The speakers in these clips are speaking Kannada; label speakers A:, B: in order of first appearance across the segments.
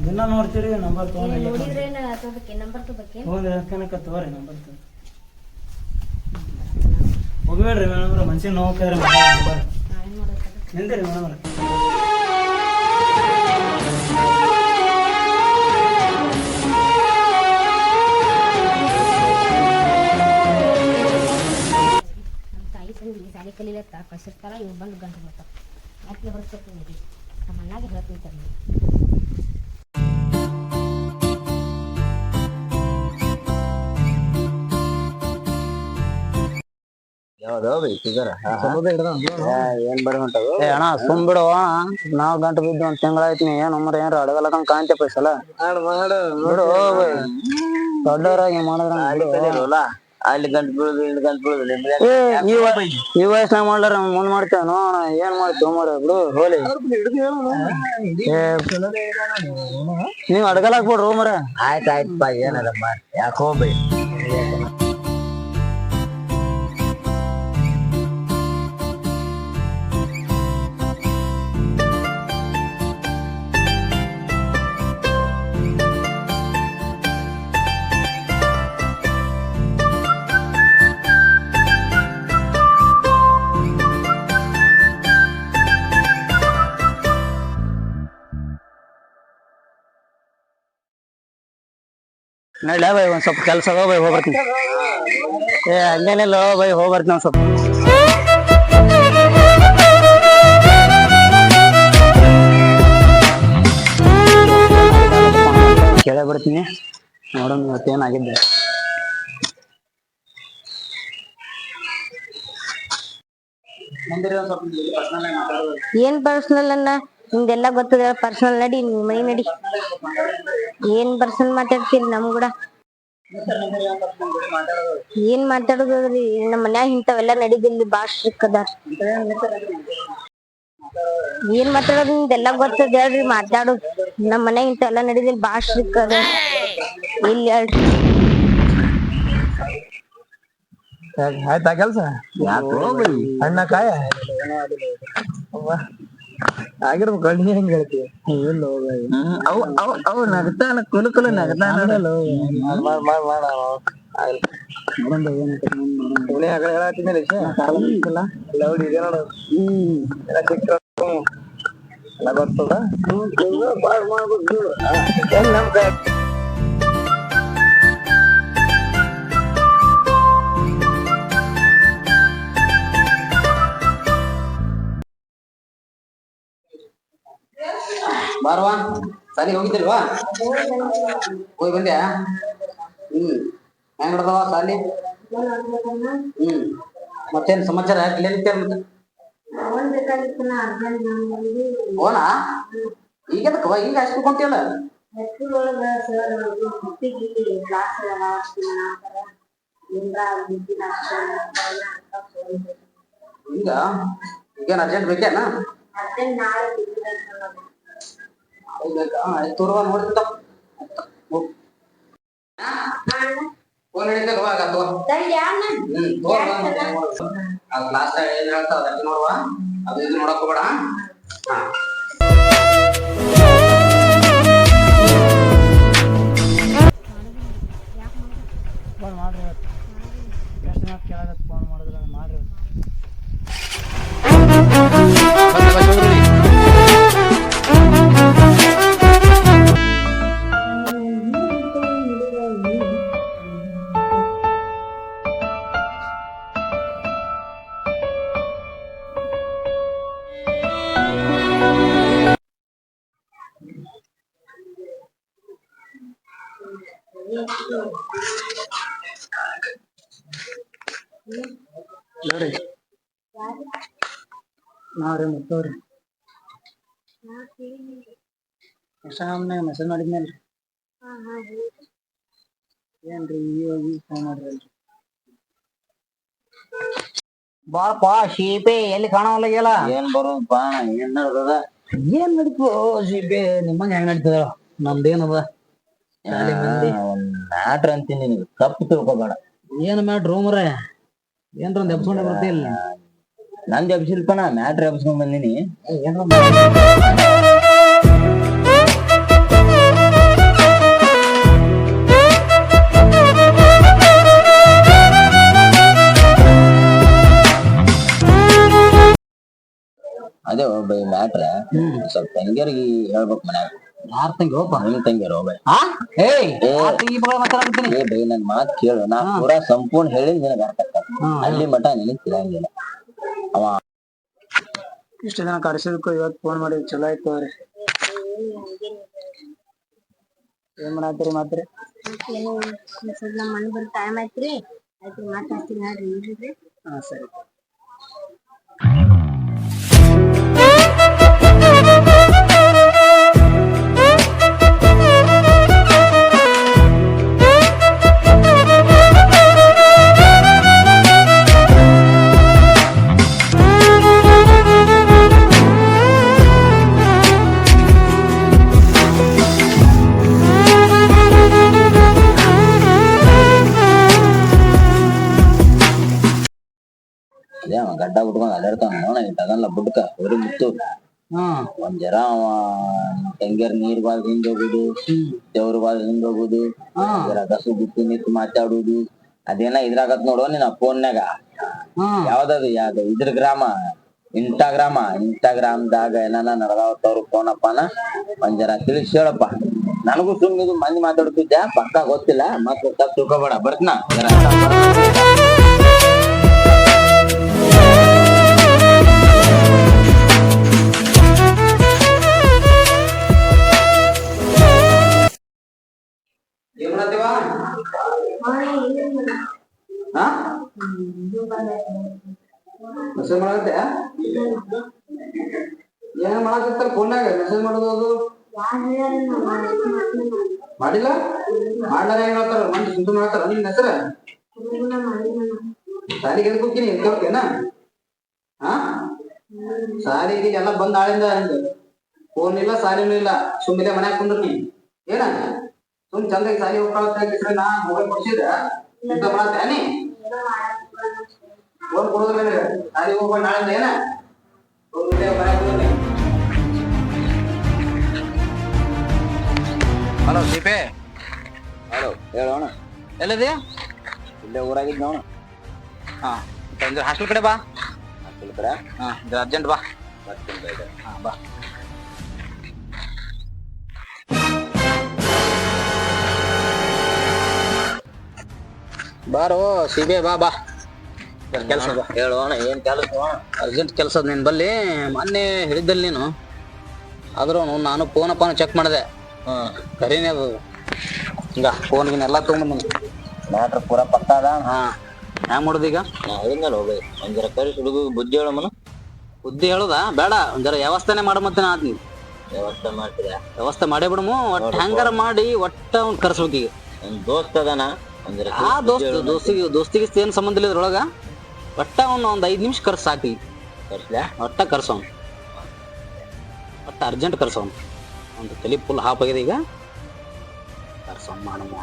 A: ದಿನ ನೋಡ್ತೀರಿ ನಂಬರ್ ತಗೊಂಡು
B: ನೋಡಿದ್ರೇನ ನಂಬರ್ ತಗೋಬೇಕೆ
A: ಹೋಗಿ ತಗೋರಿ ನಂಬರ್ ಹೋಗ್ಬೇಡ್ರಿ ಮೇಡಮ್ರ ಮನ್ಸಿಗೆ ನೋಡ್ಕಂದ್ರೆ ನಂಬರ್ ನಿಂದಿರಿ ಮೇಡಮ್ರ
B: ಶಾಲೆ ಕಲೀಲತ್ತ ಕಸಿರ್ತಾರ ಇವ್ ಬಂದು ಗಂಟು ಬರ್ತಾವ ಯಾಕೆ ಹೊರಸ್ಕೊತೀನಿ ನಮ್ಮ ಅಣ್ಣಾಗೆ ಹೇಳ್ತಿರ್ತಾರೆ
C: ಏನ್ ಬರವಂಟವು ಅಣ್ಣ ಸುಮ್ ಬಿಡುವ ನಾವ್ ಗಂಟು ಬಿದ್ದು ಒಂದ್ ತಿಂಗಳಾಯ್ತು ಏನ್ ಒಮ್ಮರ ಏನ್ರ ಅಡಗಲಕಂಗ್ ಕಾಂತೆ ಪೈಸಲ್ಲ ಬಿಡು ದೊಡ್ಡವರಾಗಿ ಮಾಡಿದ್ರ
D: ಅಲ್ಲಿ ಗಂಟು ಬೀಳುದು ಇಲ್ಲಿ ಗಂಟು ಬೀಳುದು
C: ಈ ವಯಸ್ಸಿನಾಗ ಮಾಡ್ಲಾರ ಮುಂದ್ ಮಾಡ್ತೇವ ನೋಡ ಏನ್ ಮಾಡ್ತೇವ ಮರ ಬಿಡು ಹೋಲಿ ನೀವ್ ಅಡಗಲಾಕ್ ಬಿಡ್ರು ಮರ
D: ಆಯ್ತಾಯ್ತಪ್ಪ ಏನದಮ್ಮ ಯಾಕೆ ಹೋಗ್ಬೈ
C: ನಡ್ಲ ಬೈ ಒಂದ್ ಸ್ವಲ್ಪ ಕೆಲ್ಸ ಅದ ಬೈ ಹೋಗ್ಬರ್ತೀನಿ ಹಂಗೇನಿಲ್ಲ ಬೈ ಹೋಗ್ಬರ್ತೀನಿ ಒಂದ್ ಸ್ವಲ್ಪ ಕೇಳೇ ಬರ್ತೀನಿ ನೋಡೋಣ ಇವತ್ತೇನಾಗಿದ್ದೆ
B: ಏನ್ ಪರ್ಸನಲ್ ಅನ್ನ ನಿಮ್ದೆಲ್ಲ ಗೊತ್ತದ ಪರ್ಸನಲ್ ನಡಿ ಮೈ ನಡಿ ಏನ್ ಪರ್ಸನಲ್ ಮಾತಾಡ್ತೀರಿ ನಮ್ ಕೂಡ ಏನ್ ಮಾತಾಡೋದ್ರಿ ನಮ್ಮ ಮನ್ಯಾಗ ಇಂಥವೆಲ್ಲ ನಡಿದಿಲ್ಲಿ ಬಾಳ್ ಸ್ಟ್ರಿಕ್ ಅದಾರ ಏನ್ ಮಾತಾಡೋದು ನಿಮ್ದೆಲ್ಲ ಗೊತ್ತದ ಹೇಳ್ರಿ ಮಾತಾಡೋದು ನಮ್ಮ ಮನ್ಯಾಗ ಇಂಥವೆಲ್ಲ ನಡಿದಿಲ್ಲಿ ಬಾಳ್ ಸ್ಟ್ರಿಕ್ ಅದ ಇಲ್ಲಿ ಹೇಳ್ರಿ
C: ಆಯ್ತಾ ಕೆಲ್ಸ ಅಣ್ಣ ಕಾಯ ಆಗಿರ್ಬೇಕು ಅಣ್ಣ ಹೆಂಗ್ ಹೇಳ್ತೀವಿ ಅವು ನಗತಾನ ಕುಲು ನಗತಾನ
D: ಬಾರವಾ ಸಾಲಿ ಹೋಗಿದ್ದಿಲ್ವಾ ಹೋಗಿ ಬಂದ್ಯಾ ಹೆಂಗ್ ನಡ್ದವ ಸಾಲಿ ಮತ್ತೇನ್ ಸಮಾಚಾರ ಓನಾ ಈಗ ಈಗ ಹಚ್ಕೊಂತಿಯಲ್ಲ ಈಗ ಈಗೇನ್ ಅರ್ಜೆಂಟ್ ಬೇಕೇನ ತೋರುವ ನೋಡ್ತಿದ್ದ ಲಾಸ್ಟ್ ಏನ್ ಹೇಳ್ತಾವ ಅದಕ್ಕೆ ನೋಡುವ ಅದು ಇದು ನೋಡಕ್ ಹೋಗ್ಬೇಡ
A: ಫೋನ್ ಮಾಡ್ರಿ ಎಷ್ಟು ದಿನ ಕೇಳಾಗತ್ತೆ ಫೋನ್ ಮಾಡಿದ್ರೆ ಮಾಡ್ರಿ
C: ನಾವ್ರಿ ಮುತ್ತವ್ರಿ ಇನ್ಸ್ಟಾಗ್ರಾಮ್ನಾಗ ಮೆಸೇಜ್ ಮಾಡಿದ್ನಲ್ರಿ ಏನ್ರಿ ಈಗ ಫೋನ್ ಮಾಡ್ರಲ್ರಿ ಬಾಳಪ್ಪ ಶೀಪೆ ಎಲ್ಲಿ ಕಾಣವಲ್ಲ
D: ಏನ್ ಬರೋದಪ್ಪ ಏನ್ ನಡ್ದದ
C: ಏನ್ ನಡೀತು ಶೀಪೆ ನಿಮ್ಮಂಗ ಹೆಂಗ್ ನಡೀತದ ನಮ್ದೇನದ
D: ಮ್ಯಾಟ್ರ್ ಅಂತೀನಿ ನಿನಗೆ ತಪ್ಪು ತಿಳ್ಕೊಬೇಡ
C: ಏನ್ ಮ್ಯಾಟ್ರ್ ರೂಮ್ರ ಏನ್ರ ಒಂದ್ ಎಬ್ಸ್ಕೊಂಡೆ ಬರ್ತಿಲ್ಲ
D: ನಂದು ಎಬ್ಸಿಲ್ಪನ ಮ್ಯಾಟ್ರ್ ಎಬ್ಸ್ಕೊಂಡ್ ಬಂದಿನಿ ಅದೇ ಬೈ ಮ್ಯಾಟ್ರ ಸ್ವಲ್ಪ ತಂಗಿಯರಿಗೆ ಹೇಳ್ಬೇಕು ಮನ್ಯಾಗ.
C: ಯಾರ್ ತಂಗಿ ಹೋಪ
D: ನಿಮ್ ತಂಗಿಯರು ಬೈ.
C: ಮಾತಾಡ್ತೀನಿ
D: ಬೈ ನನ್ ಮಾತ್ ಕೇಳು, ನಾ ಪೂರಾ ಸಂಪೂರ್ಣ ಹೇಳಿದ್ ನಿನಗ ಅರ್ಥ ಆಗ್ತದ. ಅಲ್ಲಿ ಮಠ ನಿನಗ್ ತಿಳಿಯಂಗಿಲ್ಲ. ಅವ
A: ಇಷ್ಟ ದಿನ ಕರ್ಸಿದ್ಕು ಇವತ್ತು ಫೋನ್ ಮಾಡಿ ಚಲೋ ಆಯ್ತು ಅವ್ರಿ. ಏನ್ ಮಾಡತ್ತೀರಿ ಮಾತ್ರಿ?
B: ನಮ್ಮ ಮನೆ ಬರೋ ಟೈಮ್ ಆಯ್ತ್ರಿ. ಆಯ್ತು ಮಾತಾಡ್ತೀನಿ ನೋಡ್ರಿ.
A: ಹಾ ಸರಿ.
D: ಅದೇ ಅವ ಗಡ್ಡ ಬಿಟ್ಕೊಂಡ್ ಅಲ್ಲಿರ್ತಾನ ನೋಡ ತಗಲ್ಲ ಬುಡ್ಕ ಹೊರಿ ಮುತ್ತು. ಒಂದ್ ಜರ ಅವ ತಂಗಿಯರ್ ನೀರ್ ಬಾಳ್ ಹಿಂದ್ ಹೋಗುದು, ದೇವ್ರ ಬಾಳ್ ಹಿಂದ್ ಹೋಗುದು, ಜರ ಕಸು ಬಿತ್ತು ನಿಂತು ಮಾತಾಡುದು ಅದೇನ ಇದ್ರಾಗತ್ ನೋಡು ನಿನ್ನ ಫೋನ್ಯಾಗ. ಯಾವ್ದದು ಇದ್ರ ಇನ್ಸ್ಟಾಗ್ರಾಮ್ದಾಗ ಏನಾನ ನಡ್ದಾವತ್ತವ್ರು ಫೋನಪ್ಪನ ಒಂದ್ ಜರ ತಿಳಿಸಿ ಹೇಳಪ್ಪ. ನನಗೂ ಸುಮ್ ಇದು ಮಂದಿ ಮಾತಾಡ್ತಿದ್ದೆ ಪಕ್ಕ ಗೊತ್ತಿಲ್ಲ, ಮಕ್ಳು ತಪ್ಪು ತಿಳ್ಕೊಬೇಡ. ಬರ್ತೀನ ಏನ್ ಮಾಡತ್ತೀವ? ಮೆಸೇಜ್ ಮಾಡತ್ತೆ? ಏನ್ ಮಾಡಕತ್ತಾರ ಫೋನ್ಯಾಗ? ಮೆಸೇಜ್ ಮಾಡೋದು ಅದು ಮಾಡಿಲ್ಲ? ಮಾಡ್ಲಾರ ಹೆಂಗ್ ಹೇಳ್ತಾರ? ಮಂದಿ ಸುದ್ದಿ ಮಾಡ್ತಾರ ನಿನ್ ಹೆಸರ? ಸಾಲಿಗೆ ಎದಕ್ ಹೋಗ್ತೀನಿ ಕೇಳ್ತೇನ? ಸಾಲಿಗೆ ಎಲ್ಲ ಬಂದ್ ಆಳಿಂದ ಫೋನ್ ಇಲ್ಲ ಸಾಲಿನೂ ಇಲ್ಲ, ಸುಮ್ಮಿದೆ ಮನ್ಯಾಗ ಕುಂದ್ರ ನೀ ಏನ ಸುಮ್ ಚಂದಾಗಿ ಸಾಲಿ ಹೋಗ್ಕೊಳತ್ತ ನಾ ಮೊಬೈಲ್ ಕೊಡ್ಸಿದ್ರ ಯುದ್ಧ ಮಾಡತ್ತೇನಿ? ಫೋನ್ ಕೊಡೋದ್ರ ಸಾಲಿ ಹೋಗ್ಬೇಡ ನಾಳಿಂದ ಏನ?
C: ಹಲೋ ದೀಪೆ.
D: ಹಲೋ ಹೇಳೋಣ.
C: ಎಲ್ಲಿದೆಯಾ?
D: ಇಲ್ಲೇ ಊರಾಗಿದ್ ನೋಣ.
C: ಹಾ ಹಾಸ್ಟೆಲ್ ಕಡೆ ಬಾ.
D: ಹಾಸ್ಟೆಲ್ ಕಡೆ?
C: ಹಾ ಅರ್ಜೆಂಟ್ ಬಾ.
D: ಬರ್ತೀನಿ.
C: ಹಾ ಬಾ. ಬಾರೋ ಸಿಬೆ ಬಾ ಬಾ. ಕೆಲಸ
D: ಹೇಳೋಣ. ಏನ್ ಕೆಲಸ?
C: ಅರ್ಜೆಂಟ್ ಕೆಲಸ ನಿನ್ ಬಲ್ಲಿ. ಮೊನ್ನೆ ಹೇಳಿದ್ದಲ್ಲಿ ನೀನು, ಆದ್ರೂ ನಾನು ಫೋನಪ್ಪ ಚೆಕ್ ಮಾಡಿದೆ. ಕರೀನೇ ಅದು ಹಿಂಗ ಫೋನ್ಗಿನೆಲ್ಲ ತೊಗೊಂಬಂದ
D: ಮ್ಯಾಟ್ರ್ ಪೂರಾ ಪಕ್ಕ ಅದ.
C: ಹಾ ಹ್ಯಾಂಗ ಮಾಡುದು ಈಗ?
D: ನಾ ಹೇಳಿದ್ನಲ್ಲ ಹೋಗಿ ಒಂದ್ ಜರ ಕರಿಸಿ ಹುಡುಗ ಬುದ್ಧಿ ಹೇಳಮ್ಮನ.
C: ಬುದ್ಧಿ ಹೇಳುದಾ ಬೇಡ, ಒಂದ್ ಜರ ವ್ಯವಸ್ಥೆನೆ ಮಾಡ ಮತ್ತೆ ನಾ ಆದ್ನಿ.
D: ವ್ಯವಸ್ಥೆ ಮಾಡ್ತೀರ?
C: ವ್ಯವಸ್ಥೆ ಮಾಡೇ ಬಿಡಮು. ಒಟ್ಟ ಹ್ಯಾಂಗಾರ ಮಾಡಿ ಒಟ್ಟ ಅವ್ನ್ ಕರ್ಸ್ಬೇಕು ಈಗ.
D: ನನ್ ದೋಸ್ತ್ ಅದಾನ ಒಂದ್
C: ಆ ದೋಸ್ತಿಗೆ ಏನ್ ಸಂಬಂಧ ಇಲ್ಲ ಇದ್ರೊಳಗ. ಒಟ್ಟ ಅವ್ನು ಒಂದ್ 5 ನಿಮಿಷ ಕರ್ಸ್ ಸಾಕಿ.
D: ಕರ್ಸ್ಲಾ?
C: ಒಟ್ಟ ಕರ್ಸೋನ್, ಒಟ್ಟ ಅರ್ಜೆಂಟ್ ಕರ್ಸೋನ್. ಒಂದು ತಲೆ ಫುಲ್ ಹಾಪ್ ಆಗಿದೆ ಈಗ. ಕರ್ಸೋನ್ ಮಾಡಮ್ಮ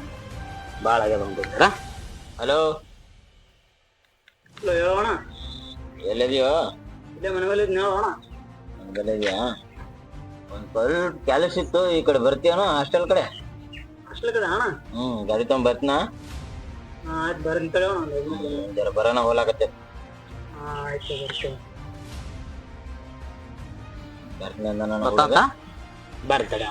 C: ಭಾಳ ಆಗ್ಯದ ಒಂದು.
D: ಹಲೋ
C: ಹೇಳೋಣ.
D: ಎಲ್ಲಿದೀಯೋ?
C: ಇಲ್ಲೇ ಮನೆ ಮೇಲೆ ಹೇಳೋಣ.
D: ಮನೆಯಲ್ಲ ಇದೆಯಾ? ಒಂದ್ ಸ್ವಲ್ಪ ಕೆಲಸ ಇತ್ತು, ಈ ಕಡೆ ಬರ್ತೀಯನೋ ಹಾಸ್ಟೆಲ್ ಕಡೆ?
C: ಹಾಸ್ಟೆಲ್ ಕಡೆ ಅಣ್ಣ?
D: ಗಾಡಿ ತಗೊಂಡ್ ಬರ್ತೀನ.
C: ಆಯ್ತು ಬರ್ರಿ ಕಡೆ
D: ಜರ ಬರೋಣ ಹೋಲಾಕತ್ತೆ.
C: ಆಯ್ತು
D: ಬರ್ತೀನಿ ಅಂದ ನಾನು.
C: ಬರ್ರಿ ಕಡೆ.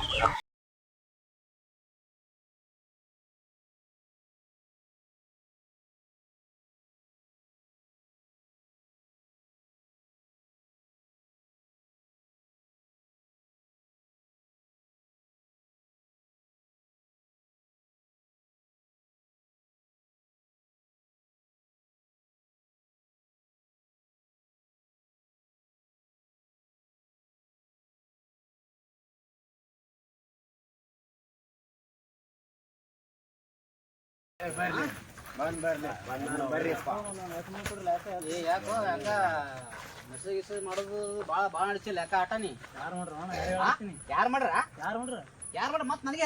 C: ಯಾಕೋ ಹಂಗ ಮೆಸೇಜ್ ಮಾಡೋದು ಭಾಳ ನಡಿಸಿ ಲೆಕ್ಕ ಆಟ ನೀ. ಯಾರು ಮಾಡ್ರ ಮತ್ ನನಗೆ